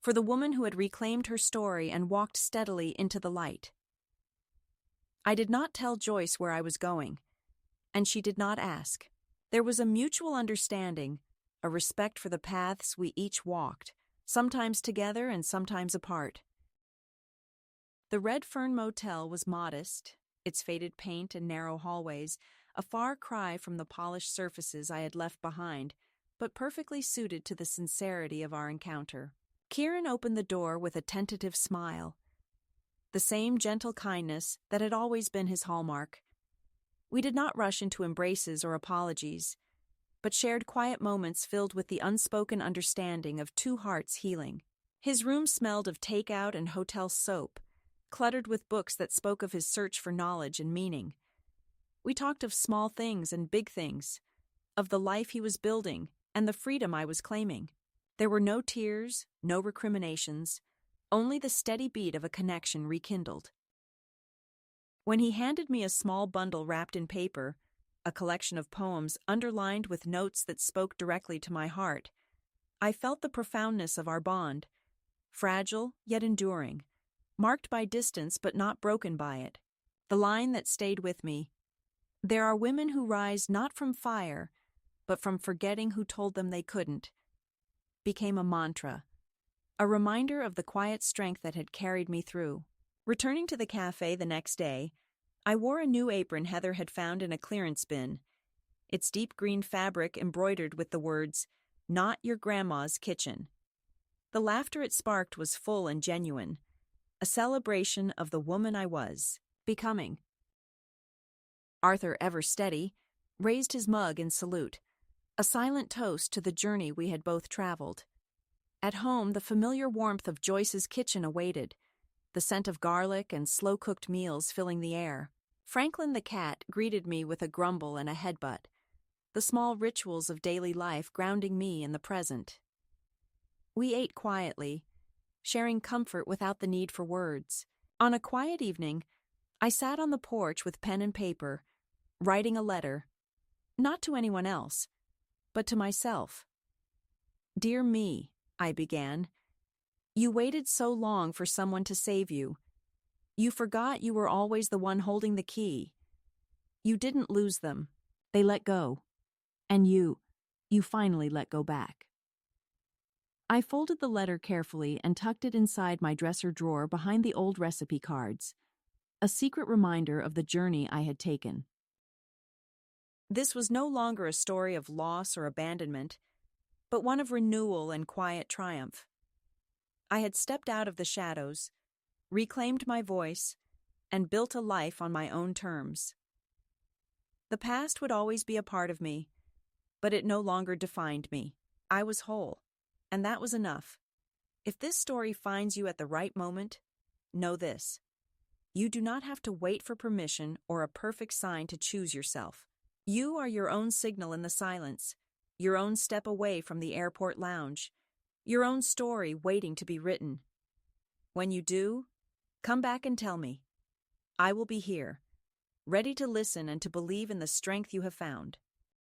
for the woman who had reclaimed her story and walked steadily into the light. I did not tell Joyce where I was going, and she did not ask. There was a mutual understanding, a respect for the paths we each walked, sometimes together and sometimes apart. The Red Fern Motel was modest, its faded paint and narrow hallways, a far cry from the polished surfaces I had left behind, but perfectly suited to the sincerity of our encounter. Kieran opened the door with a tentative smile, the same gentle kindness that had always been his hallmark. We did not rush into embraces or apologies, but shared quiet moments filled with the unspoken understanding of two hearts healing. His room smelled of takeout and hotel soap, cluttered with books that spoke of his search for knowledge and meaning. We talked of small things and big things, of the life he was building and the freedom I was claiming. There were no tears, no recriminations, only the steady beat of a connection rekindled. When he handed me a small bundle wrapped in paper, a collection of poems underlined with notes that spoke directly to my heart, I felt the profoundness of our bond, fragile yet enduring, marked by distance but not broken by it. The line that stayed with me, "There are women who rise not from fire, but from forgetting who told them they couldn't," became a mantra, a reminder of the quiet strength that had carried me through. Returning to the cafe the next day, I wore a new apron Heather had found in a clearance bin, its deep green fabric embroidered with the words, "Not your grandma's kitchen." The laughter it sparked was full and genuine, a celebration of the woman I was becoming. Arthur, ever steady, raised his mug in salute, a silent toast to the journey we had both traveled. At home, the familiar warmth of Joyce's kitchen awaited, the scent of garlic and slow-cooked meals filling the air. Franklin the cat greeted me with a grumble and a headbutt, the small rituals of daily life grounding me in the present. We ate quietly, sharing comfort without the need for words. On a quiet evening, I sat on the porch with pen and paper, writing a letter, not to anyone else, but to myself. "Dear me," I began, "you waited so long for someone to save you. You forgot you were always the one holding the key. You didn't lose them. They let go. And you finally let go back." I folded the letter carefully and tucked it inside my dresser drawer behind the old recipe cards, a secret reminder of the journey I had taken. This was no longer a story of loss or abandonment, but one of renewal and quiet triumph. I had stepped out of the shadows, reclaimed my voice, and built a life on my own terms. The past would always be a part of me, but it no longer defined me. I was whole, and that was enough. If this story finds you at the right moment, know this: you do not have to wait for permission or a perfect sign to choose yourself. You are your own signal in the silence, your own step away from the airport lounge, your own story waiting to be written. When you do, come back and tell me. I will be here, ready to listen and to believe in the strength you have found.